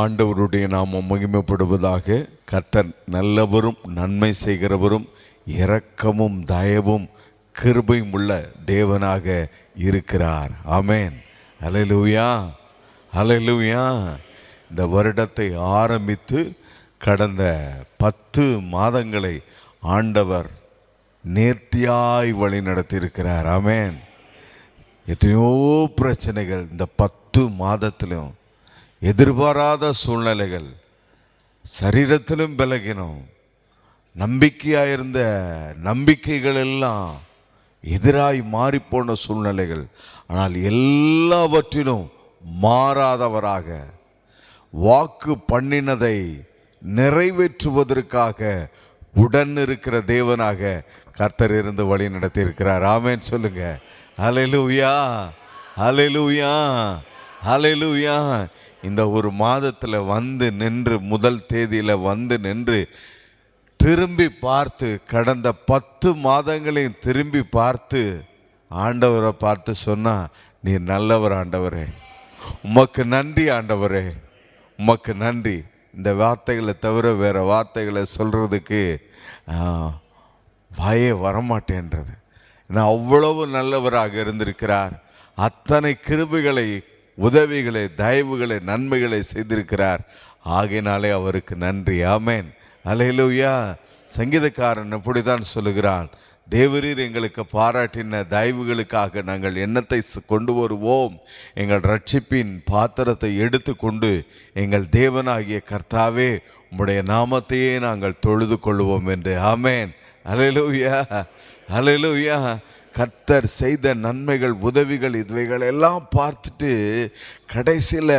ஆண்டவருடைய நாமம் மகிமைப்படுவதாக. கர்த்தர் நல்லவரும் நன்மை செய்கிறவரும் இரக்கமும் தயவும் கிருபையும் உள்ள தேவனாக இருக்கிறார். ஆமென். அல்லேலூயா, அல்லேலூயா. இந்த வருடத்தை ஆரம்பித்து கடந்த 10 மாதங்களை ஆண்டவர் நேர்த்தியாய் வழி நடத்தியிருக்கிறார். ஆமென். எத்தனையோ பிரச்சனைகள் இந்த 10 மாதத்திலும், எதிர்பாராத சூழ்நிலைகள், சரீரத்திலும் பலகினோம், நம்பிக்கையாயிருந்த நம்பிக்கைகள் எல்லாம் எதிராய் மாறிப்போன சூழ்நிலைகள். ஆனால் எல்லாவற்றிலும் மாறாதவராக, வாக்கு பண்ணினதை நிறைவேற்றுவதற்காக உடன் இருக்கிற தேவனாக கர்த்தர் இருந்து வழி நடத்தி இருக்கிறார். ஆமென் சொல்லுங்க. அல்லேலூயா, அல்லேலூயா, அல்லேலூயா. இந்த ஒரு மாதத்தில் வந்து நின்று, முதல் தேதியில் வந்து நின்று திரும்பி பார்த்து, கடந்த 10 மாதங்களையும் திரும்பி பார்த்து ஆண்டவரை பார்த்து சொன்னா, நீர் நல்லவர் ஆண்டவரே, உமக்கு நன்றி ஆண்டவரே, உமக்கு நன்றி. இந்த வார்த்தைகளை தவிர வேறு வார்த்தைகளை சொல்கிறதுக்கு வாயே வரமாட்டேன்றது. நான் அவ்வளவு நல்லவராக இருந்திருக்கிறார். அத்தனை கிருபைகளை, உதவிகளை, தயவுகளை, நன்மைகளை செய்திருக்கிறார். ஆகையினாலே அவருக்கு நன்றி. ஆமென். அல்லேலூயா. சங்கீதக்காரன் இப்படித்தான் சொல்லுகிறான், தேவரீர் எங்களுக்கு பாராட்டின தயவுகளுக்காக நாங்கள் எண்ணத்தை கொண்டு வருவோம், எங்கள் ரட்சிப்பின் பாத்திரத்தை எடுத்து கொண்டு எங்கள் தேவனாகிய கர்த்தாவே உம்முடைய நாமத்தையே நாங்கள் தொழுது கொள்வோம் என்று. ஆமென். அல்லேலூயா, அல்லேலூயா. கர்த்தர் செய்த நன்மைகள், உதவிகள், இவைகள் எல்லாம் பார்த்துட்டு கடைசியில்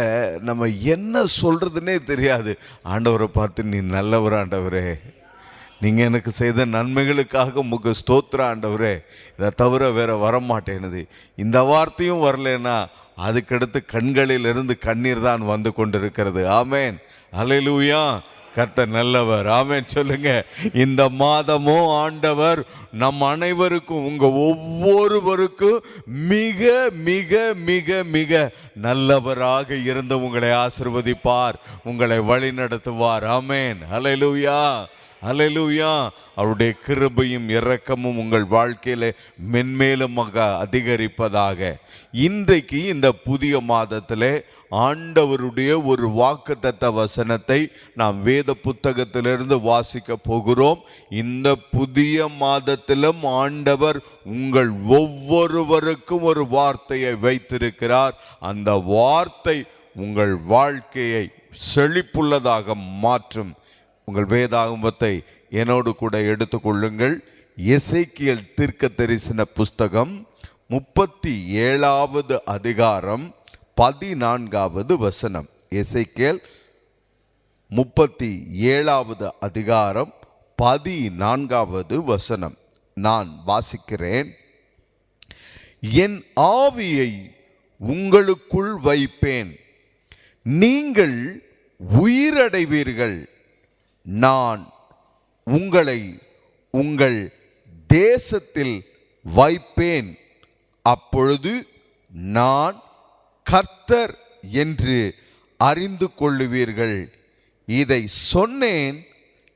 நம்ம என்ன சொல்கிறதுனே தெரியாது. ஆண்டவரை பார்த்து, நீ நல்லவர் ஆண்டவரே, நீங்கள் எனக்கு செய்த நன்மைகளுக்காக உமக்கு ஸ்தோத்திரம் ஆண்டவரே, இதை தவிர வேறு வரமாட்டேனுது. இந்த வார்த்தையும் வரலன்னா அதுக்கடுத்து கண்களிலிருந்து கண்ணீர் தான் வந்து கொண்டிருக்கிறது. ஆமென். அல்லேலூயா. கர்த்தர் நல்லவர். ஆமென் சொல்லுங்க. இந்த மாதமும் ஆண்டவர் நம் அனைவருக்கும், உங்க ஒவ்வொருவருக்கும் மிக மிக மிக மிக நல்லவராக இருந்து உங்களை ஆசீர்வதிப்பார், உங்களை வழி நடத்துவார். ஆமென். அல்லேலூயா, அல்லேலூயா. அவருடைய கிருபையும் இரக்கமும் உங்கள் வாழ்க்கையில் மென்மேலுமாக அதிகரிப்பதாக. இன்றைக்கு இந்த புதிய மாதத்தில் ஆண்டவருடைய ஒரு வாக்குத்தத்த வசனத்தை நாம் வேத புத்தகத்திலிருந்து வாசிக்க போகிறோம். இந்த புதிய மாதத்திலும் ஆண்டவர் உங்கள் ஒவ்வொருவருக்கும் ஒரு வார்த்தையை வைத்திருக்கிறார். அந்த வார்த்தை உங்கள் வாழ்க்கையை செழிப்புள்ளதாக மாற்றும். உங்கள் வேதாகமத்தை என்னோடு கூட எடுத்துக்கொள்ளுங்கள். எசேக்கியேல் தீர்க்கதரிசன புஸ்தகம் 37வது அதிகாரம் 14வது வசனம். எசேக்கியேல் 37வது அதிகாரம் 14வது வசனம் நான் வாசிக்கிறேன். என் ஆவியை உங்களுக்குள் வைப்பேன், நீங்கள் உயிரடைவீர்கள், நான் உங்களை உங்கள் தேசத்தில் வைப்பேன், அப்பொழுது நான் கர்த்தர் என்று அறிந்து கொள்ளுவீர்கள். இதை சொன்னேன்,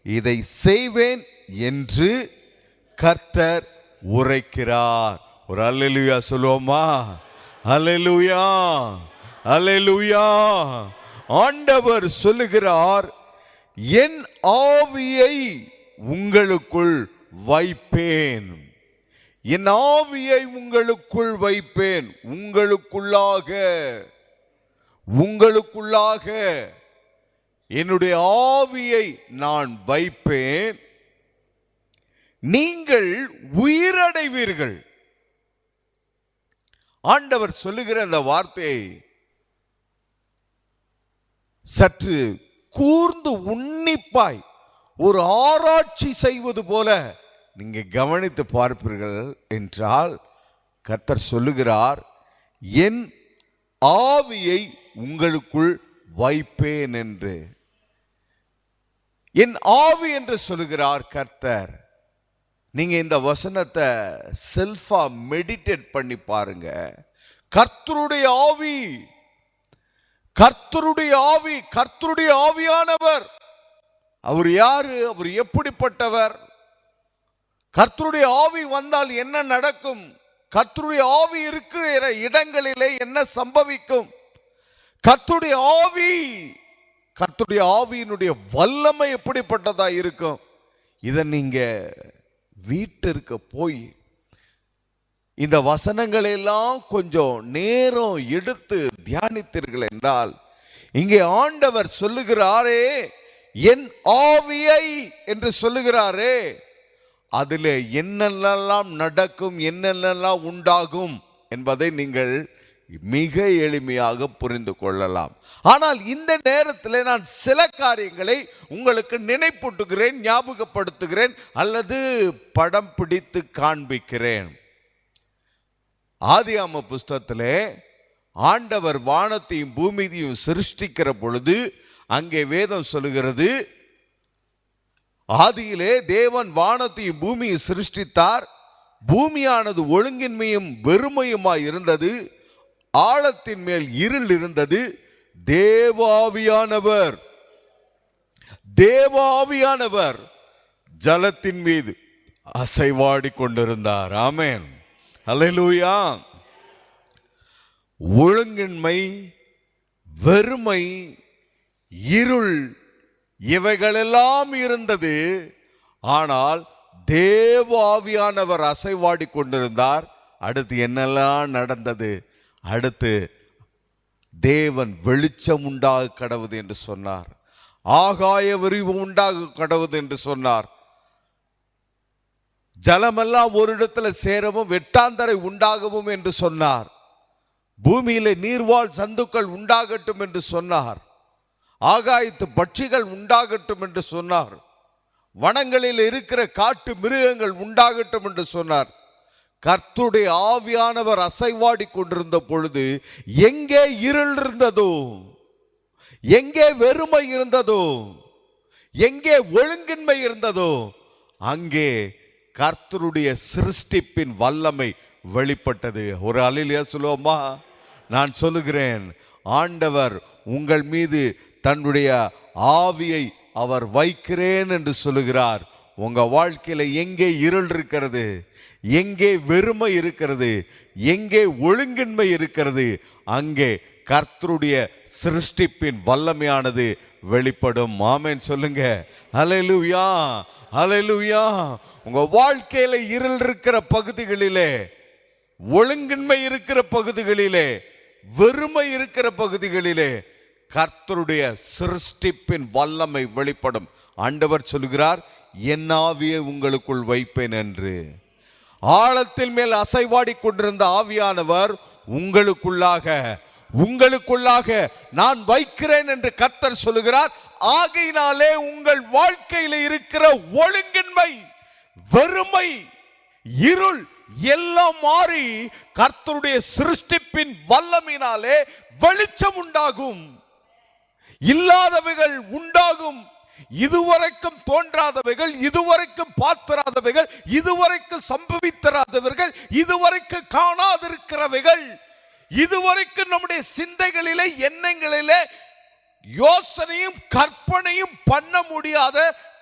இதை செய்வேன் என்று கர்த்தர் உரைக்கிறார். ஒரு அல்லேலூயா சொல்லுவோமா? அல்லேலூயா, அல்லேலூயா. ஆண்டவர் சொல்லுகிறார், என் ஆவியை உங்களுக்குள் வைப்பேன், என் ஆவியை உங்களுக்குள் வைப்பேன். உங்களுக்குள்ளாக என்னுடைய ஆவியை நான் வைப்பேன், நீங்கள் உயிரடைவீர்கள். ஆண்டவர் சொல்லுகிற அந்த வார்த்தையை சற்று கூர்ந்து உன்னிப்பாய் ஒரு ஆராய்ச்சி செய்வது போல நீங்க கவனித்து பார்ப்பீர்கள் என்றால், கர்த்தர் சொல்லுகிறார், என் ஆவியை உங்களுக்குள் வைப்பேன் என்று. என் ஆவி என்று சொல்லுகிறார் கர்த்தர். நீங்க இந்த வசனத்தை செல்ஃபா மெடிடேட் பண்ணி பாருங்க. கர்த்தருடைய ஆவி கர்த்தருடைய ஆவி, கர்த்தருடைய ஆவியானவர். அவர் யாரு? அவர் எப்படிப்பட்டவர்? கர்த்தருடைய ஆவி வந்தால் என்ன நடக்கும்? கர்த்தருடைய ஆவி இருக்கிற இடங்களிலே என்ன சம்பவிக்கும்? கர்த்தருடைய ஆவி, கர்த்தருடைய ஆவியினுடைய வல்லமை எப்படிப்பட்டதா இருக்கும்? இதை நீங்க வீட்டிற்கு போய் இந்த வசனங்களை எல்லாம் கொஞ்சம் நேரம் எடுத்து தியானித்தீர்கள் என்றால், இங்கே ஆண்டவர் சொல்லுகிறாரே, என் ஆவியை என்று சொல்லுகிறாரே, அதில் என்னென்னலாம் நடக்கும், என்னென்னலாம் உண்டாகும் என்பதை நீங்கள் மிக எளிமையாக புரிந்து கொள்ளலாம். ஆனால் இந்த நேரத்தில் நான் சில காரியங்களை உங்களுக்கு நினைப்பூட்டுகிறேன், ஞாபகப்படுத்துகிறேன், அல்லது படம் பிடித்து காண்பிக்கிறேன். ஆதியாகம புஸ்தகத்திலே ஆண்டவர் வானத்தையும் பூமியையும் சிருஷ்டிக்கிற பொழுது அங்கே வேதம் சொல்லுகிறது, ஆதியிலே தேவன் வானத்தையும் பூமியை சிருஷ்டித்தார். பூமியானது ஒழுங்கின்மையும் வெறுமையுமாய் இருந்தது, ஆழத்தின் மேல் இருள் இருந்தது. தேவாவியானவர் ஜலத்தின் மீது அசைவாடி கொண்டிருந்தார். ஆமென், அல்லேலூயா. ஒழுங்கின்மை, வெறுமை, இருள் இவைகளெல்லாம் இருந்தது. ஆனால் தேவாவியானவர் அசைவாடி கொண்டிருந்தார். அடுத்து என்னெல்லாம் நடந்தது? அடுத்து தேவன் வெளிச்சம் உண்டாக கடவுது என்று சொன்னார், ஆகாய விரிவு உண்டாக கடவுது என்று சொன்னார். ஜலமெல்லாம் ஒரு இடத்துல சேரவும் வெட்டாந்தரை உண்டாகவும் என்று சொன்னார். பூமியிலே நீர்வாழ் சந்துக்கள் உண்டாகட்டும் என்று சொன்னார். ஆகாயத்து பட்சிகள் உண்டாகட்டும் என்று சொன்னார். வனங்களில் இருக்கிற காட்டு மிருகங்கள் உண்டாகட்டும் என்று சொன்னார். கர்த்தருடைய ஆவியானவர் அசைவாடி கொண்டிருந்த பொழுது எங்கே இருள் இருந்ததோ, எங்கே வெறுமை இருந்ததோ, எங்கே ஒழுங்கின்மை இருந்ததோ, அங்கே கர்த்தருடைய சிருஷ்டிப்பின் வல்லமை வெளிப்பட்டது. ஒரு அல்லேலூயா சொல்லுவோமா? நான் சொல்லுகிறேன், ஆண்டவர் உங்கள் மீது தன்னுடைய ஆவியை அவர் வைக்கிறேன் என்று சொல்லுகிறார். உங்க வாழ்க்கையில எங்கே இருள் இருக்கிறது, எங்கே வெறுமை இருக்கிறது, எங்கே ஒழுங்கின்மை இருக்கிறது, அங்கே கர்த்தருடைய சிருஷ்டிப்பின் வல்லமையானது வெளிப்படும். ஆமென் சொல்லுங்க. அல்லேலூயா, அல்லேலூயா. உங்க வாழ்க்கையில இருள் இருக்கிற பகுதிகளிலே, ஒழுங்கின்மை இருக்கிற பகுதிகளிலே, வெறுமை இருக்கிற பகுதிகளிலே கர்த்தருடைய சிருஷ்டிப்பின் வல்லமை வெளிப்படும். ஆண்டவர் சொல்கிறார், என் ஆவியை உங்களுக்குள் வைப்பேன் என்று. ஆழத்தில் மேல் அசைவாடி கொண்டிருந்த ஆவியானவர் உங்களுக்குள்ளாக நான் வைக்கிறேன் என்று கர்த்தர் சொல்லுகிறார். ஆகையினாலே உங்கள் வாழ்க்கையில் இருக்கிற ஒழுங்கின்மை, வெறுமை, இருள் எல்லாம் மாறி கர்த்தருடைய சிருஷ்டிப்பின் வல்லமையினாலே வெளிச்சம் உண்டாகும், இல்லாதவைகள் உண்டாகும், இதுவரைக்கும் தோன்றாதவைகள், இதுவரைக்கும் பார்த்திராதவைகள், இதுவரைக்கும் சம்பவித்திராதவர்கள், இதுவரைக்கும் காணாதிருக்கிறவைகள், இதுவரைக்கும் நம்முடைய சிந்தைகளிலே, எண்ணங்களிலே யோசனையும் கற்பனையும் பண்ண முடியாத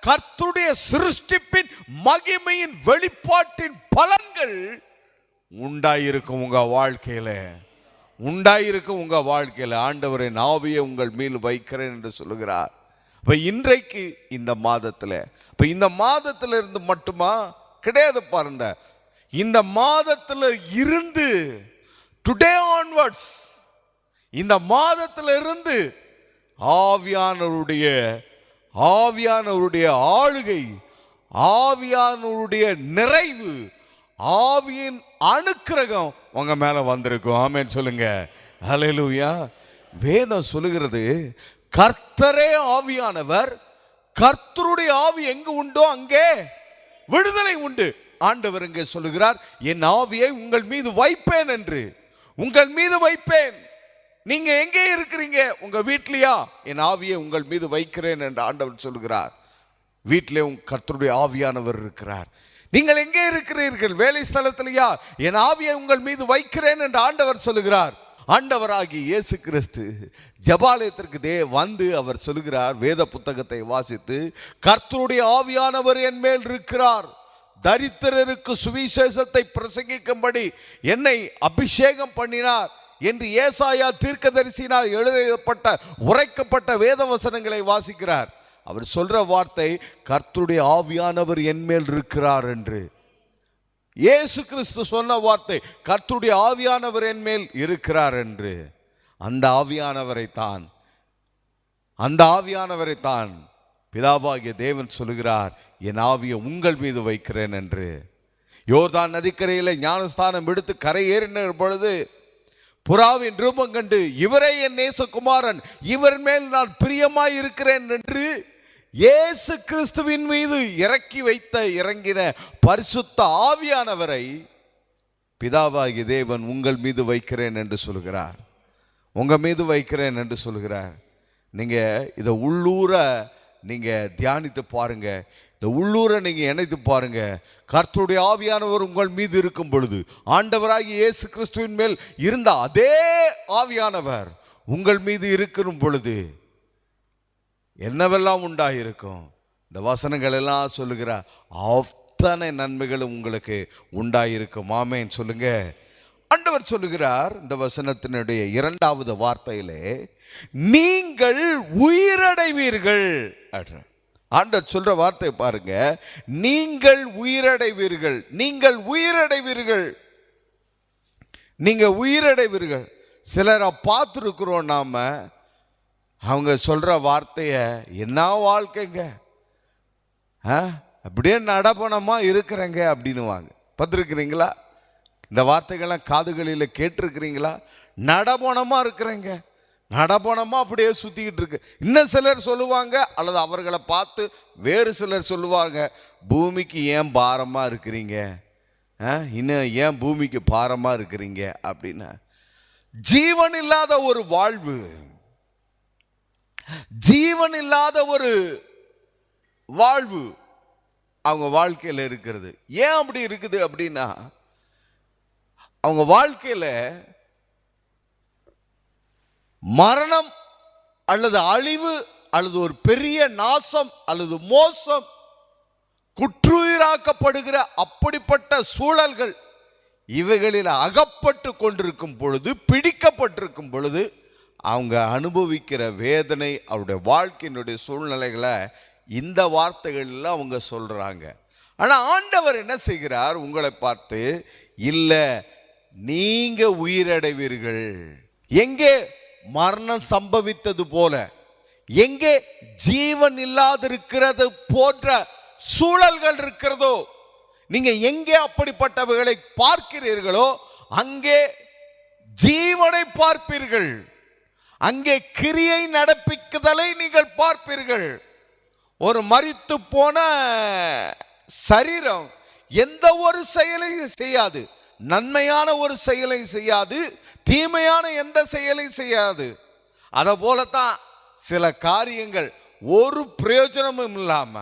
கர்த்தருடைய சிருஷ்டிப்பின் மகிமையின் வெளிப்பாட்டின் பலன்கள் உண்டாயிருக்கும் உங்க வாழ்க்கையில, உண்டாயிருக்கும் உங்க வாழ்க்கையில. ஆண்டவரின் ஆவியை உங்கள் மேல் வைக்கிறேன் என்று சொல்லுகிறார். இப்ப இன்றைக்கு இந்த மாதத்துல, இப்ப இந்த மாதத்துல இருந்து மட்டுமா கிடையாது பாருங்க, இந்த மாதத்துல இருந்து டுடே ஆன்வர்ட்ஸ், இந்த மாதத்துல இருந்து ஆவியானவருடைய ஆளுகை, ஆவியானவருடைய நிறைவு, ஆவியின் அனுக்கிரகம் உங்க மேல வந்திருக்கும். ஆமென் சொல்லுங்க. ஹல்லேலூயா. வேதம் சொல்லுகிறது, கர்த்தரே ஆவியானவர், கர்த்தருடைய ஆவி எங்கு உண்டோ அங்கே விடுதலை உண்டு. ஆண்டவர் இங்கே சொல்லுகிறார், என் ஆவியை உங்கள் மீது வைப்பேன் என்று. உங்கள் மீது வைப்பேன். நீங்க எங்கே இருக்கிறீங்க? உங்க வீட்லயா? என் ஆவியை உங்கள் மீது வைக்கிறேன் என்று ஆண்டவர் சொல்லுகிறார். வீட்டிலே உங்க கர்த்தருடைய ஆவியானவர் இருக்கிறார். நீங்கள் எங்கே இருக்கிறீர்கள்? வேலை ஸ்தலத்திலையா? என் ஆவியை உங்கள் மீது வைக்கிறேன் என்று ஆண்டவர் சொல்லுகிறார். ஆண்டவராகிய இயேசு கிறிஸ்து ஜெபாலயத்திற்கு வந்து அவர் சொல்கிறார், வேத புத்தகத்தை வாசித்து, கர்த்தருடைய ஆவியானவர் என் மேல் இருக்கிறார், தரித்திரருக்கு சுவிசேஷத்தை பிரசங்கிக்கும்படி என்னை அபிஷேகம் பண்ணினார் என்று ஏசாயா தீர்க்கதரிசியினால் எழுதப்பட்ட உரைக்கப்பட்ட வேத வசனங்களை வாசிக்கிறார். அவர் சொல்ற வார்த்தை, கர்த்தருடைய ஆவியானவர் என் மேல் இருக்கிறார் என்று. இயேசு கிறிஸ்து சொன்ன வார்த்தை, கர்த்தருடைய ஆவியானவர் என் மேல் இருக்கிறார் என்று. அந்த ஆவியானவரை தான் பிதாவாகிய தேவன் சொல்லுகிறார், என் ஆவியை உங்கள் மீது வைக்கிறேன் என்று. யோர்தான் நதிக்கரையில் ஞானஸ்தானம் எடுத்து கரை ஏறின பொழுது புறாவின் ரூபம் கண்டு, இவரே என் நேசகுமாரன், இவர் மேல் நான் பிரியமாய் இருக்கிறேன் என்று இயேசு கிறிஸ்துவின் மீது இறங்கின பரிசுத்த ஆவியானவரை பிதாவாகிய தேவன் உங்கள் மீது வைக்கிறேன் என்று சொல்கிறார். உங்க மீது வைக்கிறேன் என்று சொல்கிறார். நீங்க இதை உள்ளூர நீங்க தியானித்து பாருங்க, இந்த உள்ளூரை நீங்க இணைத்து பாருங்க. கர்த்தருடைய ஆவியானவர் உங்கள் மீது இருக்கும் பொழுது, ஆண்டவராகிய இயேசு கிறிஸ்துவின் மேல் இருந்த அதே ஆவியானவர் உங்கள் மீது இருக்கிற பொழுது என்னவெல்லாம் உண்டாயிருக்கும். இந்த வசனங்கள் எல்லாம் சொல்லுகிற அத்தனை நன்மைகளும் உங்களுக்கு உண்டாயிருக்கும். ஆமென் சொல்லுங்க. ஆண்டவர் சொல்லுகிறார் இந்த வசனத்தினுடைய 2வது வார்த்தையிலே, நீங்கள் உயிரடைவீர்கள். ஆண்டவர் சொல்ற வார்த்தை பாருங்க, நீங்கள் உயிரடைவீர்கள், நீங்கள் உயிரடைவீர்கள், நீங்க உயிரடைவீர்கள். சிலரை பார்த்துருக்குறோம் நாம, அவங்க சொல்ற வார்த்தைய, என்ன வாழ்க்கைங்க, அப்படியே நடப்பணமா இருக்கிறேங்க அப்படின்னுவாங்க. பார்த்துருக்கிறீங்களா? இந்த வார்த்தைகள்லாம் காதுகளில் கேட்டிருக்கிறீங்களா? நடபணமா இருக்கிறேங்க, நடபணமா அப்படியே சுத்திக்கிட்டு இருக்கு. இன்னும் சிலர் சொல்லுவாங்க, அல்லது அவர்களை பார்த்து வேறு சிலர் சொல்லுவாங்க, பூமிக்கு ஏன் பாரமா இருக்கிறீங்க, இன்னும் ஏன் பூமிக்கு பாரமா இருக்கிறீங்க அப்படின்னா. ஜீவன் இல்லாத ஒரு வாழ்வு, ஜீவன் இல்லாத ஒரு வாழ்வு அவங்க வாழ்க்கையில் இருக்கிறது. ஏன் அப்படி இருக்குது அப்படின்னா, அவங்க வாழ்க்கையில மரணம் அல்லது அழிவு அல்லது ஒரு பெரிய நாசம் அல்லது மோசம், குற்றுயிராக்கப்படுகிற அப்படிப்பட்ட சூழல்கள் இவைகளில் அகப்பட்டு கொண்டிருக்கும் பொழுது, பிடிக்கப்பட்டிருக்கும் பொழுது அவங்க அனுபவிக்கிற வேதனை, அவருடைய வாழ்க்கையினுடைய சூழ்நிலைகளை இந்த வார்த்தைகளில் அவங்க சொல்றாங்க. ஆனால் ஆண்டவர் என்ன செய்கிறார்? உங்களை பார்த்து, இல்லை நீங்க உயிரடைவீர்கள். எங்கே மரணம் சம்பவித்தது போல, எங்கே ஜீவன் இல்லாதிருக்கிறது போன்ற சூழல்கள் இருக்கிறதோ, நீங்க எங்கே அப்படிப்பட்டவைகளை பார்க்கிறீர்களோ அங்கே ஜீவனை பார்ப்பீர்கள், அங்கே கிரியை நடப்பிக்குதலை நீங்கள் பார்ப்பீர்கள். ஒரு மரித்து போன சரீரம் எந்த ஒரு செயலையும் செய்யாது, நன்மையான ஒரு செயலை செய்யாது, தீமையான எந்த செயலையும் செய்யாது. அதை போலத்தான் சில காரியங்கள் ஒரு பிரயோஜனமும் இல்லாம,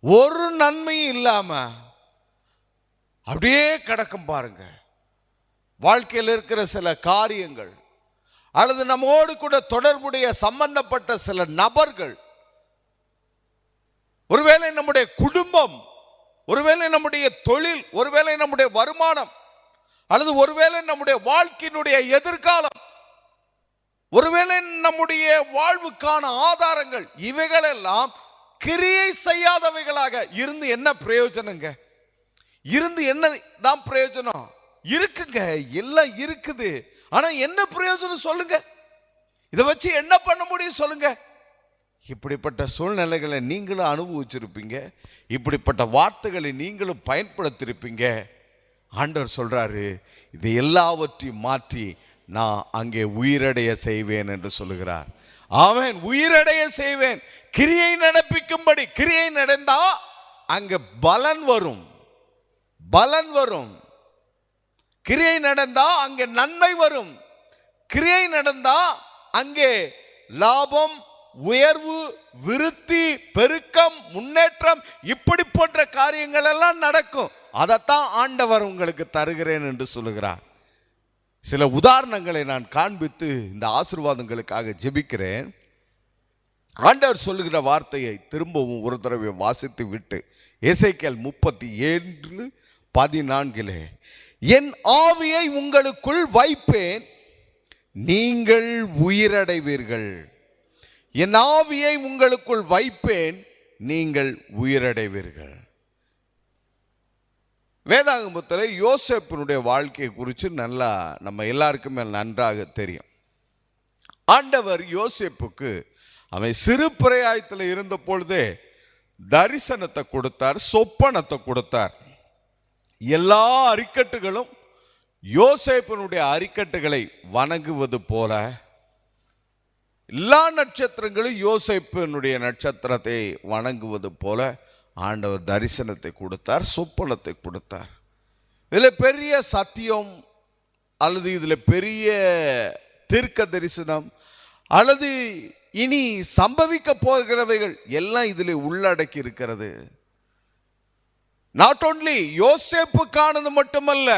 ஒரு நன்மையும் இல்லாம அப்படியே கிடக்கும். பாருங்க, வாழ்க்கையில் இருக்கிற சில காரியங்கள் அல்லது நம்மோடு கூட தொடர்புடைய சம்பந்தப்பட்ட சில நபர்கள், ஒருவேளை நம்முடைய குடும்பம், ஒருவேளை நம்முடைய தொழில், ஒருவேளை நம்முடைய வருமானம், அல்லது ஒருவேளை நம்முடைய வாழ்க்கையினுடைய எதிர்காலம், ஒருவேளை நம்முடைய வாழ்வுக்கான ஆதாரங்கள், இவைகளெல்லாம் கிரியை செய்யாதவைகளாக இருந்து என்ன பிரயோஜனங்க? இருந்து என்ன தான் பிரயோஜனம்? இருக்குங்க, எல்லாம் இருக்குது. ஆனா என்ன பிரயோஜனம் சொல்லுங்க? இதை வச்சு என்ன பண்ண முடியும் சொல்லுங்க? இப்படிப்பட்ட சூழ்நிலைகளை நீங்களும் அனுபவிச்சிருப்பீங்க, இப்படிப்பட்ட வார்த்தைகளை நீங்களும் பயன்படுத்தியிருப்பீங்க. ஆண்டவர் சொல்றாரு, இது எல்லாவற்றையும் மாற்றி நான் அங்கே உயிரடைய செய்வேன் என்று சொல்லுகிறார். ஆமென். உயிரடைய செய்வேன், கிரியை நடப்பிக்கும்படி. கிரியை நடந்தா அங்க பலன் வரும், பலன் வரும். கிரியை நடந்தா அங்கே நன்மை வரும். கிரியை நடந்தா அங்கே லாபம், உயர்வு, விருத்தி, பெருக்கம், முன்னேற்றம், இப்படி போன்ற காரியங்கள் எல்லாம் நடக்கும். அதைத்தான் ஆண்டவர் உங்களுக்கு தருகிறேன் என்று சொல்லுகிறார். சில உதாரணங்களை நான் காண்பித்து இந்த ஆசீர்வாதங்களுக்காக ஜெபிக்கிறேன். ஆண்டவர் சொல்லுகிற வார்த்தையை திரும்பவும் ஒரு தடவை வாசித்து விட்டு, எசேக்கியேல் 37:14, என் ஆவியை உங்களுக்குள் வைப்பேன், நீங்கள் உயிரடைவீர்கள். என் ஆவியை உங்களுக்குள் வைப்பேன், நீங்கள் உயிரடைவீர்கள். வேதாகமத்தில் யோசேப்பினுடைய வாழ்க்கையை குறித்து நல்லா நம்ம எல்லாருக்குமே நன்றாக தெரியும். ஆண்டவர் யோசேப்புக்கு அவன் சிறு பிராயத்தில் இருந்த பொழுதே தரிசனத்தை கொடுத்தார், சொப்பனத்தை கொடுத்தார். எல்லா அரிக்கட்டுகளும் யோசேப்பினுடைய அரிக்கட்டுகளை வணங்குவது போல, எல்லா நட்சத்திரங்களும் யோசேப்பினுடைய நட்சத்திரத்தை வணங்குவது போல ஆண்டவர் தரிசனத்தை கொடுத்தார், சொப்பனத்தை கொடுத்தார். இதில் பெரிய சத்தியம் அல்லது இதில் பெரிய தீர்க்க தரிசனம் அல்லது இனி சம்பவிக்க போகிறவைகள் எல்லாம் இதில் உள்ளடக்கி இருக்கிறது. நாட் ஓன்லி யோசேப்புக்கானது மட்டுமல்ல,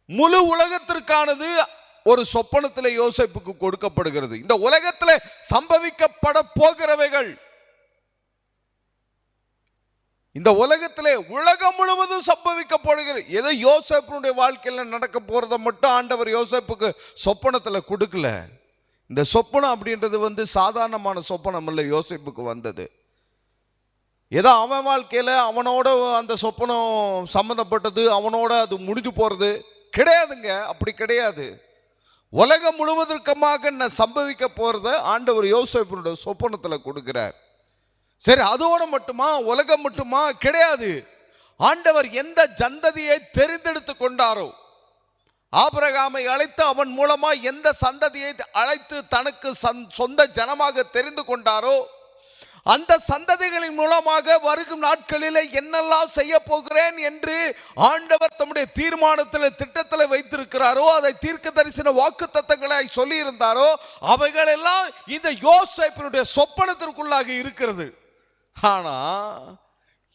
முழு உலகத்திற்கானது ஒரு சொப்பனத்தில் யோசேப்புக்கு கொடுக்கப்படுகிறது. இந்த உலகத்தில் சம்பவிக்கப்பட போகிறவைகள், இந்த உலகத்திலே உலகம் முழுவதும் சம்பவிக்கப்படுகிறது. ஏதோ யோசேப்பினுடைய வாழ்க்கையில் நடக்க போறதை மட்டும் ஆண்டவர் யோசேப்புக்கு சொப்பனத்தில் கொடுக்கல. இந்த சொப்பனம் அப்படின்றது சாதாரணமான சொப்பனம் இல்லை. யோசேப்புக்கு வந்தது ஏதோ அவன் வாழ்க்கையில் அவனோட அந்த சொப்பனம் சம்மந்தப்பட்டது, அவனோட அது முடிஞ்சு போறது கிடையாதுங்க. அப்படி கிடையாது. உலகம் முழுவதற்கமாக சம்பவிக்க போறத ஆண்டவர் யோசேப்பினுடைய சொப்பனத்தில் கொடுக்கிறார். சரி, அதோட மட்டுமா, உலகம் மட்டுமா? கிடையாது. ஆண்டவர் எந்த சந்ததியை தெரிந்தெடுத்து கொண்டாரோ, ஆபிரகாமை அழைத்து அவன் மூலமா எந்த சந்ததியை அழைத்து தனக்கு சொந்த ஜனமாக தெரிந்து கொண்டாரோ, அந்த சந்ததிகளின் மூலமாக வருகும் நாட்களில் என்னெல்லாம் செய்ய போகிறேன் என்று ஆண்டவர் தம்முடைய தீர்மானத்தில் திட்டத்தில் வைத்திருக்கிறாரோ, அதை தீர்க்க தரிசன வாக்கு தத்தங்களை சொல்லி இருந்தாரோ, அவைகளெல்லாம் இந்த யோசேப்பினுடைய சொப்பனத்திற்குள்ளாக இருக்கிறது. ஆனா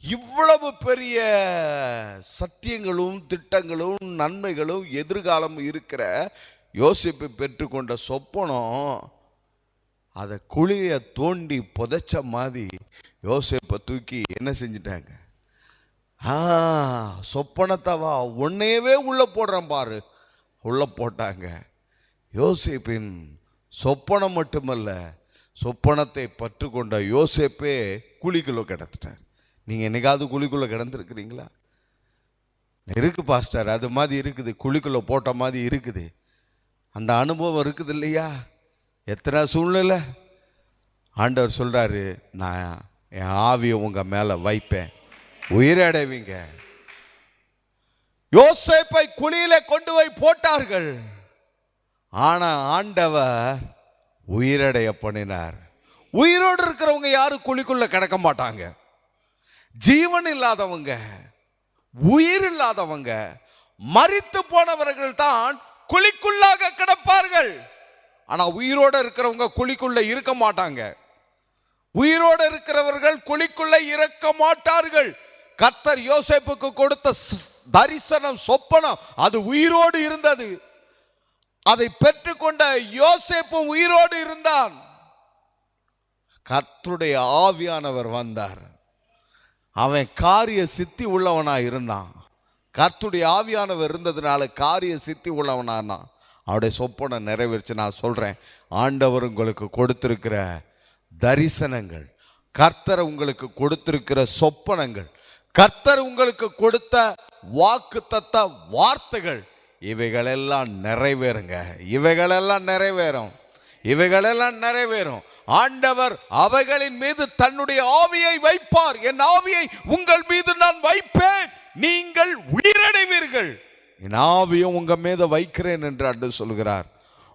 இவ்வளவு பெரிய சத்தியங்களும் திட்டங்களும் நன்மைகளும் எதிர்காலம் இருக்கிற யோசேப்பு பெற்றுக்கொண்ட சொப்பனம் அதை குழிய தோண்டி புதைச்ச மாதிரி யோசேப்பை தூக்கி என்ன செஞ்சிட்டாங்க? சொப்பனத்தவா உன்னையவே உள்ள போடுறேன் பாரு, உள்ள போட்டாங்க. யோசேப்பின் சொப்பனம் மட்டுமல்ல, சொப்பனத்தை பற்றுக்கொண்ட யோசேப்பே குழிக்குள்ள கிடந்துட்டார். நீங்கள் என்னைக்காவது குழிக்குள்ளே கிடந்துருக்கிறீங்களா? இருக்கு பாஸ்டர், அது மாதிரி இருக்குது, குழிக்குள்ளே போட்ட மாதிரி இருக்குது. அந்த அனுபவம் இருக்குது இல்லையா? எத்தனை சூழ்நிலை ஆண்டவர் சொல்கிறாரு, நான் என் ஆவியை உங்கள் மேலே வைப்பேன், உயிரடைவீங்க. யோசேப்பை குழியில கொண்டு போய் போட்டார்கள். ஆனால் ஆண்டவர் உயிரடைய பண்ணினார். உயிரோடு இருக்கிறவங்க யாரும் குழிக்குள்ள கிடக்க மாட்டாங்க. ஜீவன் இல்லாதவங்க, உயிர் இல்லாதவங்க, மரித்து போனவர்கள் தான் குழிக்குள்ளாக கிடப்பார்கள். ஆனா உயிரோடு இருக்கிறவங்க குழிக்குள்ள இருக்க மாட்டாங்க. உயிரோடு இருக்கிறவர்கள் குழிக்குள்ள இருக்க மாட்டார்கள். கர்த்தர் யோசேப்புக்கு கொடுத்த தரிசனம், சொப்பனம் அது உயிரோடு இருந்தது. அதை பெற்றுக்கொண்ட யோசேப்பும் உயிரோடு இருந்தான். கர்த்தருடைய ஆவியானவர் வந்தார். அவன் காரிய சித்தி உள்ளவனா இருந்தான். கர்த்தருடைய ஆவியானவர் இருந்ததுனால காரிய சித்தி உள்ளவனா அவருடைய சொப்பனை நிறைவேற்று. நான் சொல்றேன், ஆண்டவர் உங்களுக்கு கொடுத்திருக்கிற தரிசனங்கள், கர்த்தர் உங்களுக்கு கொடுத்திருக்கிற சொப்பனங்கள், கர்த்தர் உங்களுக்கு கொடுத்த வாக்குத்தத்த வார்த்தைகள், இவைகளெல்லாம் நிறைவேறுங்க. இவைகளெல்லாம் நிறைவேறும், இவைகளெல்லாம் நிறைவேறும். ஆண்டவர் அவைகளின் மீது தன்னுடைய ஆவியை வைப்பார். என் ஆவியை உங்கள் மீது நான் வைப்பேன், நீங்கள் உயிரடைவீர்கள். என் ஆவியை உங்க மீது வைக்கிறேன் என்று ஆண்டு சொல்கிறார்.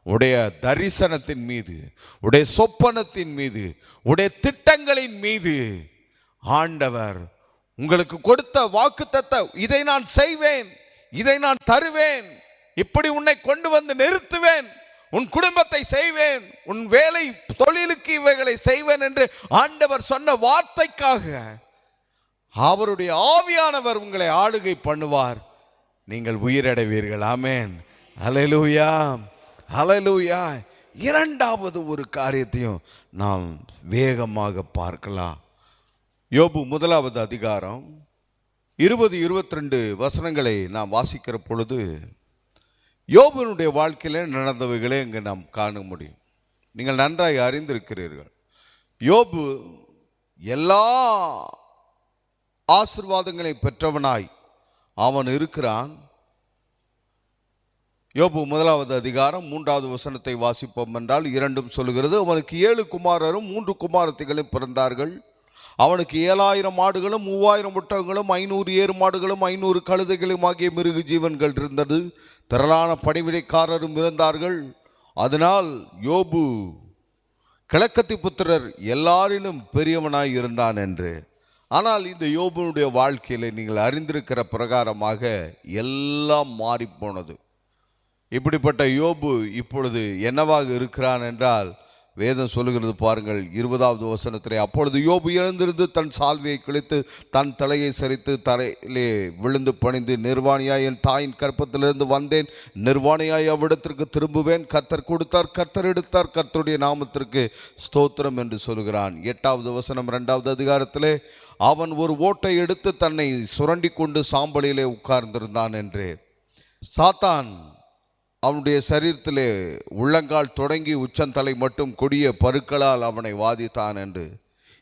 உடைய தரிசனத்தின் மீது, உடைய சொப்பனத்தின் மீது, உடைய திட்டங்களின் மீது ஆண்டவர் உங்களுக்கு கொடுத்த வாக்குத்தத்த, இதை நான் செய்வேன், இதை நான் தருவேன், இப்படி உன்னை கொண்டு வந்து நிறுத்துவேன், உன் குடும்பத்தை செய்வேன், உன் வேலை தொழிலுக்கு இவைகளை செய்வேன் என்று ஆண்டவர் சொன்ன வார்த்தைக்காக அவருடைய ஆவியானவர் உங்களை ஆளுகை பண்ணுவார். நீங்கள் உயிரடைவீர்கள். ஆமென். ஹல்லேலூயா, ஹல்லேலூயா. இரண்டாவது ஒரு காரியத்தையும் நாம் வேகமாக பார்க்கலாம். யோபு 1வது அதிகாரம் 20-22 வசனங்களை நாம் வாசிக்கிற பொழுது யோபுனுடைய வாழ்க்கையில நடந்தவைகளை இங்கே நாம் காண முடியும். நீங்கள் நன்றாய் அறிந்திருக்கிறீர்கள், யோபு எல்லா ஆசீர்வாதங்களை பெற்றவனாய் அவன் இருக்கிறான். யோபு 1வது அதிகாரம் 3வது வசனத்தை வாசிப்போம் என்றால், 2 சொல்லுகிறது, அவனுக்கு 7 குமாரரும் 3 குமாரத்திகளும் பிறந்தார்கள். அவனுக்கு 7000 ஆடுகளும் 3000 ஒட்டகங்களும் 500 ஏறு மாடுகளும் 500 கழுதைகளும் ஆகிய மிருக ஜீவன்கள் இருந்தது. திரளான பணிவிடைக்காரரும் இருந்தார்கள். அதனால் யோபு கிழக்கத்தி புத்திரர் எல்லாரிலும் பெரியவனாய் இருந்தான் என்று. ஆனால் இந்த யோபுனுடைய வாழ்க்கையில் நீங்கள் அறிந்திருக்கிற பிரகாரமாக எல்லாம் மாறிப்போனது. இப்படிப்பட்ட யோபு இப்பொழுது என்னவாக இருக்கிறான் என்றால், வேதம் சொல்லுகிறது பாருங்கள் 20வது வசனத்திலே, அப்பொழுது யோபு எழுந்திருந்து தன் சால்வையை கிழித்து தன் தலையை சரித்து தரையிலே விழுந்து பணிந்து, நிர்வாணியாய் என் தாயின் கற்பத்திலிருந்து வந்தேன், நிர்வாணியாய் அவ்விடத்திற்கு திரும்புவேன். கர்த்தர் கொடுத்தார், கர்த்தர் எடுத்தார், கர்த்தருடைய நாமத்திற்கு ஸ்தோத்திரம் என்று சொல்கிறான். 8வது வசனம் 2வது அதிகாரத்திலே, அவன் ஒரு ஓட்டை எடுத்து தன்னை சுரண்டி கொண்டு சாம்பலிலே உட்கார்ந்திருந்தான் என்று. சாத்தான் அவனுடைய சரீரத்திலே உள்ளங்கால் தொடங்கி உச்சந்தலை மட்டும் கொடிய பருக்களால் அவனை வாதித்தான் என்று.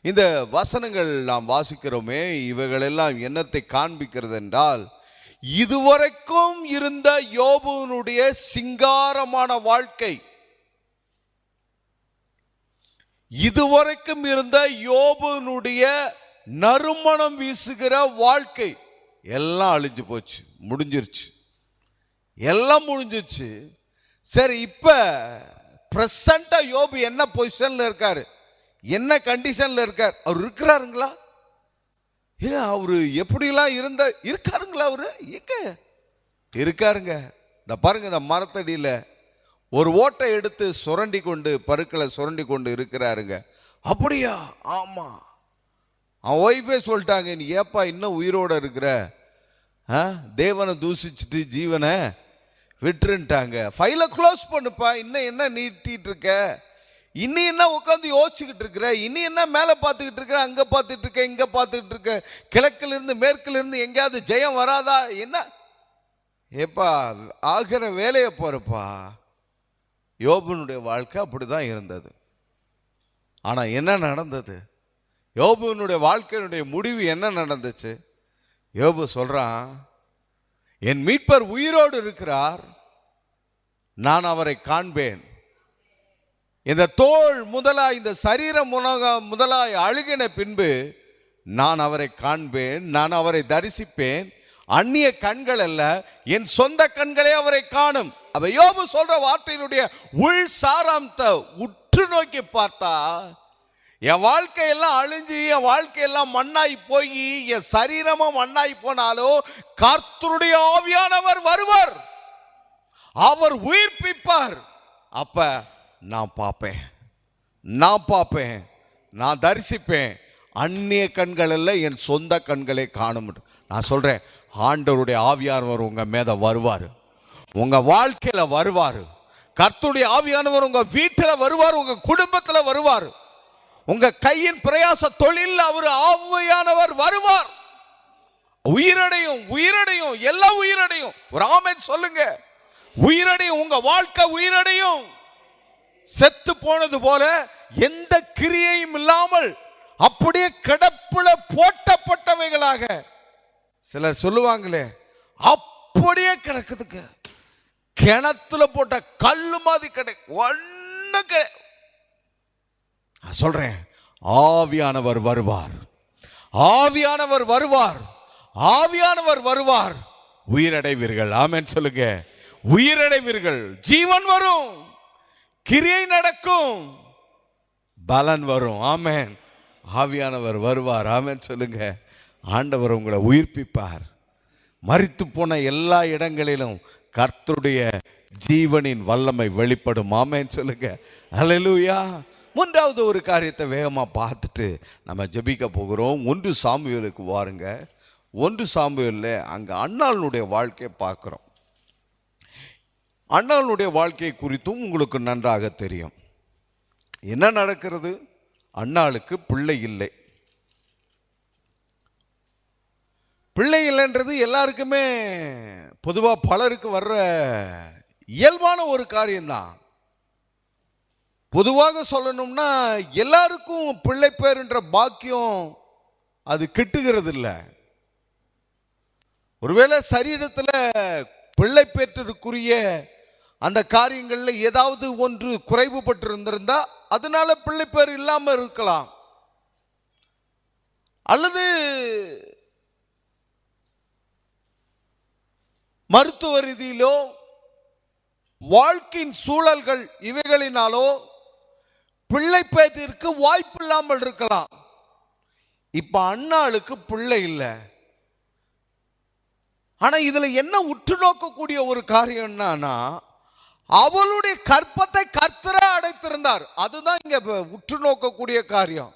இந்த வசனங்கள் நாம் வாசிக்கிறோமே, இவைகளெல்லாம் என்னத்தை காண்பிக்கிறது என்றால், இதுவரைக்கும் இருந்த யோபுனுடைய சிங்காரமான வாழ்க்கை, இதுவரைக்கும் இருந்த யோபுனுடைய நறுமணம் வீசுகிற வாழ்க்கை எல்லாம் அழிஞ்சு போச்சு, முடிஞ்சிருச்சு, எல்லாம் முடிஞ்சிச்சு. சரி, இப்ப பிரசண்டா யோபு என்ன பொசிஷன்ல இருக்காரு, என்ன கண்டிஷன்ல இருக்கார்? அவர் இருக்கிறாருங்களா? அவரு எப்படிலாம் இருக்காருங்களா? அவரு எங்க இருக்காருங்க? இந்த பாருங்க, இந்த மரத்தடியில ஒரு ஓட்டை எடுத்து சுரண்டி கொண்டு, பருக்களை சுரண்டி கொண்டு இருக்கிறாருங்க. அப்படியா? ஆமா. அவன் ஒய்ஃபே சொல்லிட்டாங்க, நீ ஏப்பா இன்னும் உயிரோட இருக்கிற, தேவனை தூசிச்சுட்டு ஜீவனை விட்டுருன்ட்டாங்க. ஃபைலை க்ளோஸ் பண்ணுப்பா, இன்னும் என்ன நீட்டிட்டு இருக்க, இன்னும் என்ன உட்காந்து யோசிச்சுக்கிட்டு இருக்கிற, இன்னும் என்ன மேலே பார்த்துக்கிட்டு இருக்க, அங்கே பார்த்துட்டு இருக்க, இங்கே பார்த்துக்கிட்டு இருக்க, கிழக்கிலிருந்து மேற்கிலிருந்து எங்கேயாவது ஜெயம் வராதா என்ன? ஏப்பா ஆகிற வேலையை போறப்பா. யோபுனுடைய வாழ்க்கை அப்படிதான் இருந்தது. ஆனால் என்ன நடந்தது? யோபுனுடைய வாழ்க்கையினுடைய முடிவு என்ன நடந்துச்சு? யோபு சொல்றான், என் மீட்பர் உயிரோடு இருக்கிறார், நான் அவரை காண்பேன். இந்த தோல் முதலாய், இந்த சரீரம் முதலாய் அழுகின பின்பு நான் அவரை காண்பேன், நான் அவரை தரிசிப்பேன். அந்நிய கண்கள் அல்ல, என் சொந்த கண்களே அவரை காணும். அப்ப யோபு சொல்ற வார்த்தையினுடைய உள் சாராம்சத்தை உற்று நோக்கி பார்த்தா, என் வாழ்க்கையெல்லாம் அழிஞ்சு, என் வாழ்க்கையெல்லாம் மண்ணாய் போய், என் சரீரமும் மண்ணாய் போனாலோ கர்த்தருடைய ஆவியானவர் வருவார், அவர் உயிர்ப்பிப்பார். அப்ப நான் பார்ப்பேன், நான் தரிசிப்பேன். அந்நிய கண்கள் அல்ல, என் சொந்த கண்களே காணும். நான் சொல்றேன், ஆண்டவருடைய ஆவியானவர் உங்க மேல வருவார், உங்க வாழ்க்கையில வருவார். கர்த்தருடைய ஆவியானவர் உங்க வீட்டில் வருவார், உங்க குடும்பத்தில் வருவார், உங்க கையின் பிரயாச தொழில் அவர் ஆவியானவர் வருவார். உயிரடையும், எல்லாம் உயிரடையும். ஒரு ஆமென் சொல்லுங்க. உயிரடையும், உங்க வாழ்க்கை உயிரடையும். செத்து போனது போல எந்த கிரியையும் இல்லாமல் அப்படியே கிடப்புல போட்டப்பட்டவைகளாக, சிலர் சொல்லுவாங்களே, அப்படியே கிடக்குதுங்க, கிணத்துல போட்ட கல்லு மாதிரி ஒண்ணுக்கு. சொல்றேன், ஆவியானவர் வருவார், ஆவியானவர் வருவார், ஆவியானவர் வருவார். உயிரடைவீர்கள். ஆமென் சொல்லுங்க. உயிரடைவீர்கள், ஜீவன் வரும், கிரியை நடக்கும், பலன் வரும். ஆமென். ஆவியானவர் வருவார். ஆமென் சொல்லுங்க. ஆண்டவர் உங்களை உயிர்ப்பிப்பார். மரித்து போன எல்லா இடங்களிலும் கர்த்தருடைய ஜீவனின் வல்லமை வெளிப்படும். ஆமென் சொல்லுங்க. அல்லேலூயா. மூன்றாவது ஒரு காரியத்தை வேகமாக பார்த்துட்டு நம்ம ஜெபிக்க போகிறோம். 1 சாமுவேலுக்கு வாருங்க. 1 சாமுவேலில் அங்கே அன்னாளுடைய வாழ்க்கையை பார்க்குறோம். அண்ணாளுடைய வாழ்க்கை குறித்தும் உங்களுக்கு நன்றாக தெரியும். என்ன நடக்கிறது? அண்ணாளுக்கு பிள்ளை இல்லை. பிள்ளை இல்லைன்றது எல்லாருக்குமே பொதுவாக பலருக்கு வர்ற இயல்பான ஒரு காரியம்தான். பொதுவாக சொல்லணும்னா எல்லாருக்கும் பிள்ளை பேருன்ற பாக்கியம் அது கிட்டுகிறது இல்லை. ஒருவேளை சரீரத்தில் பிள்ளை பெற்றதுக்குரிய அந்த காரியங்களில் ஏதாவது ஒன்று குறைவுபட்டு இருந்திருந்தா அதனால பிள்ளை பேர் இல்லாமல் இருக்கலாம். அல்லது மருத்துவ ரீதியிலோ வாழ்க்கையின் சூழல்கள் இவைகளினாலோ பிள்ளை பேற்றிற்கு வாய்ப்பு இல்லாமல் இருக்கலாம். இப்ப அண்ணாளுக்கு பிள்ளை இல்லை. ஆனா இதுல என்ன உற்று நோக்கக்கூடிய ஒரு காரியம் என்னன்னா, அவளுடைய கற்பத்தை கர்த்தரே அடைத்திருந்தார். அதுதான் இங்க உற்று நோக்கக்கூடிய காரியம்.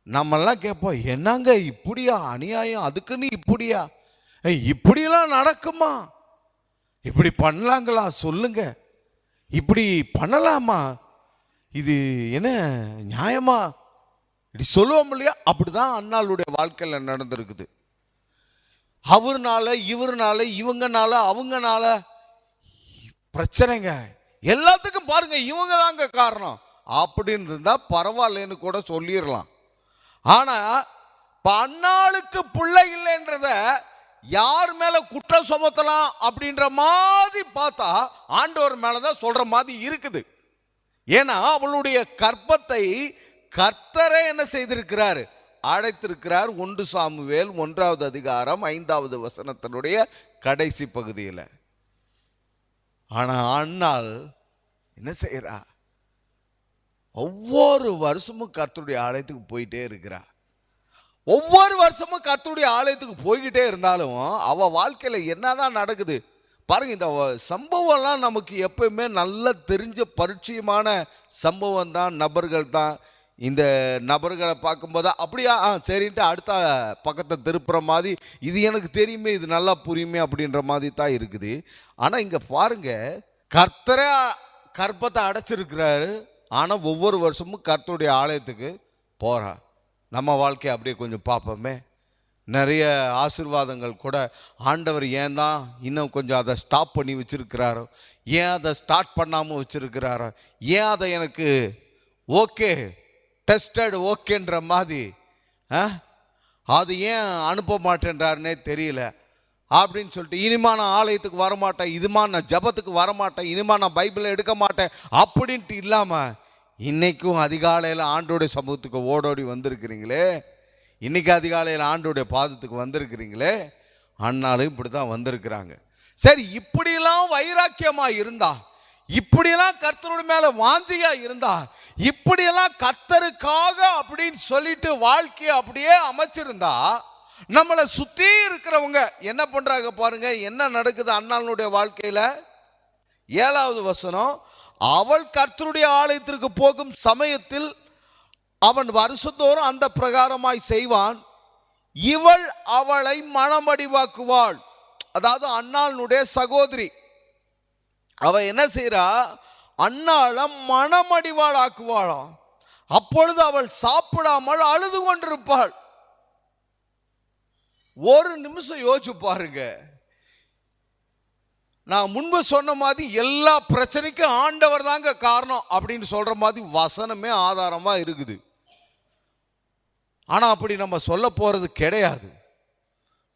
நம்மெல்லாம் கேட்போம், என்னங்க இப்படியா அநியாயம், அதுக்குன்னு இப்படியா, இப்படியெல்லாம் நடக்குமா, இப்படி பண்ணலாங்களா சொல்லுங்க, இப்படி பண்ணலாமா, இது என்ன நியாயமா, இப்படி சொல்லுவோம் இல்லையா? அப்படிதான் அண்ணாளுடைய வாழ்க்கையில் நடந்திருக்குது. அவர்னால இவர்னால இவங்கனால அவங்கனால பிரச்சனைங்க எல்லாத்துக்கும் பாருங்க இவங்க தாங்க காரணம் அப்படின்னு இருந்தா பரவாயில்லன்னு கூட சொல்லிடலாம். ஆனா அண்ணாளுக்கு பிள்ளை இல்லைன்றத யார் மேல குற்றம் சுமத்தலாம் அப்படின்ற மாதிரி பார்த்தா ஆண்டவர் மேலதான் சொல்ற மாதிரி இருக்குது. ஏன்னா அவளுடைய கற்பத்தை கர்த்தரே என்ன செய்திருக்கிறார், அழைத்திருக்கிறார். 1 சாமுவேல் 1வது அதிகாரம் 5வது வசனத்தினுடைய கடைசி பகுதியில். ஆனா அண்ணாள் என்ன செய்யறா, ஒவ்வொரு வருஷமும் கர்த்தருடைய ஆலயத்துக்கு போயிட்டே இருக்கிறா. ஒவ்வொரு வருஷமும் கர்த்தருடைய ஆலயத்துக்கு போய்கிட்டே இருந்தாலும் அவ வாழ்க்கையில என்னதான் நடக்குது பாருங்க. இந்த சம்பவம்லாம் நமக்கு எப்பயுமே நல்லா தெரிஞ்ச பரிச்சயமான சம்பவம் தான், நபர்கள் தான். இந்த நபர்களை பார்க்கும்போது அப்படியா சரின்ட்டு அடுத்த பக்கத்தை திருப்புற மாதிரி, இது எனக்கு தெரியுமே, இது நல்லா புரியுமே அப்படின்ற மாதிரி தான் இருக்குது. ஆனால் இங்கே பாருங்க, கர்த்தரே கற்பத்தை அடைச்சிருக்கிறாரு. ஆனால் ஒவ்வொரு வருஷமும் கர்த்தருடைய ஆலயத்துக்கு போகிறா. நம்ம வாழ்க்கையை அப்படியே கொஞ்சம் பார்ப்போமே. நிறைய ஆசீர்வாதங்கள் கூட ஆண்டவர் ஏன் தான் இன்னும் கொஞ்சம் அதை ஸ்டாப் பண்ணி வச்சிருக்கிறாரோ, ஏன் அதை ஸ்டார்ட் பண்ணாமல் வச்சிருக்கிறாரோ, ஏன் அதை எனக்கு ஓகே டெஸ்டட் ஓகேன்ற மாதிரி அது ஏன் அனுப்ப மாட்டேன்றாருன்னே தெரியல அப்படின்னு சொல்லிட்டு, இனிமா நான் ஆலயத்துக்கு வரமாட்டேன், இதுமா நான் ஜபத்துக்கு வரமாட்டேன், இனிமா நான் பைபிளை எடுக்க மாட்டேன் அப்படின்ட்டு இல்லாமல் இன்னைக்கும் அதிகாலையில் ஆண்டோடைய சமூகத்துக்கு ஓடோடி வந்திருக்கிறீங்களே, இன்னைக்கு அதிகாலையில் ஆண்டோடைய பாதத்துக்கு வந்திருக்கிறீங்களே, அண்ணாலும் இப்படி தான் வந்திருக்கிறாங்க. சரி, இப்படியெல்லாம் வைராக்கியமாக இருந்தா, இப்படியெல்லாம் கர்த்தருடைய மேல வாஞ்சியா இருந்தா, இப்படியெல்லாம் கர்த்தருக்காக அப்படின்னு சொல்லிட்டு வாழ்க்கையை அப்படியே அமைச்சிருந்தா, நம்மளை சுத்தி இருக்கிறவங்க என்ன பண்றாங்க பாருங்க. என்ன நடக்குது அண்ணாளுடைய வாழ்க்கையில? 7வது வசனம், அவள் கர்த்தருடைய ஆலயத்திற்கு போகும் சமயத்தில் அவன் வருஷந்தோறும் அந்த பிரகாரமாய் செய்வான், இவள் அவளை மனமடிவாக்குவாள். அதாவது அண்ணாளுடைய சகோதரி அவ என்ன செய்யறா, அண்ணாள மனமடிவாள் ஆக்குவாளாம். அப்பொழுது அவள் சாப்பிடாமல் அழுது கொண்டிருப்பாள். ஒரு நிமிஷம் யோசிச்சு பாருங்க. நான் முன்பு சொன்ன மாதிரி எல்லா பிரச்சனைக்கும் ஆண்டவர் தாங்க காரணம் அப்படின்னு சொல்ற மாதிரி வசனமே ஆதாரமா இருக்குது. ஆனா அப்படி நம்ம சொல்ல போறது கிடையாது.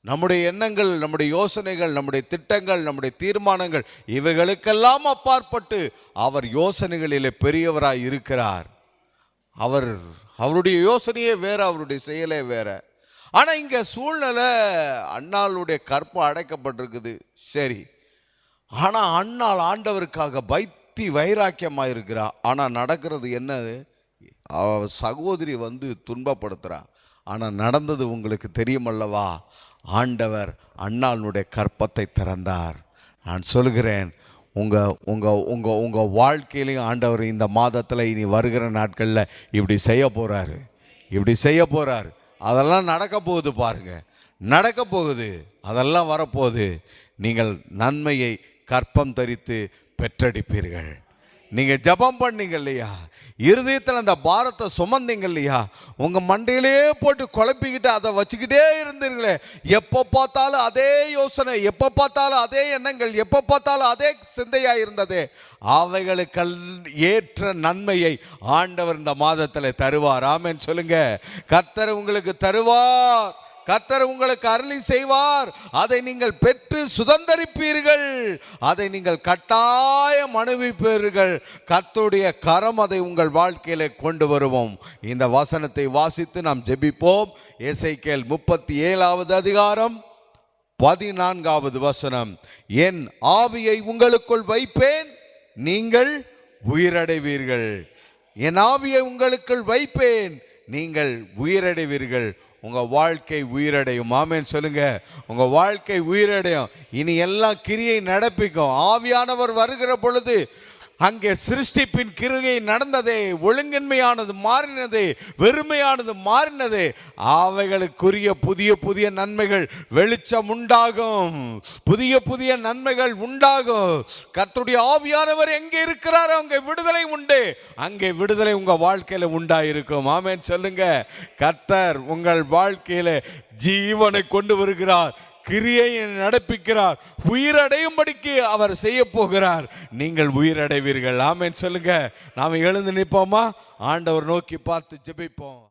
நம்முடைய எண்ணங்கள், நம்முடைய யோசனைகள், நம்முடைய திட்டங்கள், நம்முடைய தீர்மானங்கள் இவைகளுக்கெல்லாம் அப்பாற்பட்டு அவர் யோசனைகளிலே பெரியவராய் இருக்கிறார். அவருடைய யோசனையே வேற, அவருடைய செயலே வேற. ஆனா இங்க சூழ்நிலை அண்ணாளுடைய கற்பம் அடைக்கப்பட்டிருக்குது. சரி, ஆனா அண்ணாள் ஆண்டவருக்காக பக்தி வைராக்கியமாக இருக்கிறா. ஆனா நடக்கிறது என்னது, சகோதரி வந்து துன்பப்படுத்துறா. ஆனா நடந்தது உங்களுக்கு தெரியுமல்லவா, ஆண்டவர் அண்ணாளுடைய கற்பத்தை திறந்தார். நான் சொல்கிறேன், உங்கள் வாழ்க்கையிலையும் ஆண்டவர் இந்த மாதத்தில் இனி வருகிற நாட்களில் இப்படி செய்ய போகிறாரு. அதெல்லாம் நடக்க போகுது பாருங்க, நடக்க போகுது, அதெல்லாம் வரப்போகுது. நீங்கள் நன்மையை கற்பம் தரித்து பெற்றெடுப்பீர்கள். நீங்கள் ஜெபம் பண்ணீங்க இல்லையா, இருதயத்தில் அந்த பாரத்தை சுமந்தீங்க இல்லையா, உங்கள் மண்டையிலே போட்டு குழப்பிக்கிட்டு அதை வச்சுக்கிட்டே இருந்தீர்களே, எப்போ பார்த்தாலும் அதே யோசனை, எப்போ பார்த்தாலும் அதே எண்ணங்கள், எப்போ பார்த்தாலும் அதே சிந்தையாக இருந்தது, அவைகளுக்கு ஏற்ற நன்மையை ஆண்டவர் இந்த மாதத்தில் தருவார். ஆமென் சொல்லுங்க. கர்த்தர் உங்களுக்கு தருவார், கர்த்தர் உங்களுக்கு அருளி செய்வார். அதை நீங்கள் பெற்று சுதந்தரிப்பீர்கள், அதை நீங்கள் கட்டாயம் அனுபவிப்பீர்கள். கர்த்தருடைய கரம் அதை உங்கள் வாழ்க்கையில கொண்டு வருவோம். இந்த வசனத்தை வாசித்து நாம் ஜெபிப்போம். எசேக்கியேல் 37வது அதிகாரம் 14வது வசனம். என் ஆவியை உங்களுக்குள் வைப்பேன், நீங்கள் உயிரடைவீர்கள். என் ஆவியை உங்களுக்குள் வைப்பேன், நீங்கள் உயிரடைவீர்கள். உங்க வாழ்க்கை உயிரடையும். ஆமென் சொல்லுங்க. உங்க வாழ்க்கை உயிரடையும். இனி எல்லாம் கிரியை நடப்பிக்கும். ஆவியானவர் வருகிற பொழுது அங்கே சிருஷ்டிப்பின் கிரியை நடந்ததே, ஒழுங்கின்மையானது மாறினது, வெறுமையானது மாறினது. அவைகளுக்குரிய புதிய புதிய நன்மைகள் வெளிச்சம் உண்டாகும், புதிய புதிய நன்மைகள் உண்டாகும். கர்த்தருடைய ஆவியானவர் எங்கே இருக்கிறாரோ அங்கே விடுதலை உண்டு, அங்கே விடுதலை உங்க வாழ்க்கையில உண்டாயிருக்கும். ஆமென் சொல்லுங்க. கர்த்தர் உங்கள் வாழ்க்கையில ஜீவனை கொண்டு வருகிறார், கிரியை நடப்பிக்கிறார், உயிரடையும்படிக்கு அவர் செய்ய போகிறார். நீங்கள் உயிரடைவீர்கள். ஆமென் சொல்லுங்க. நாம எழுந்து நிற்போமா? ஆண்டவர் நோக்கி பார்த்து ஜெபிப்போம்.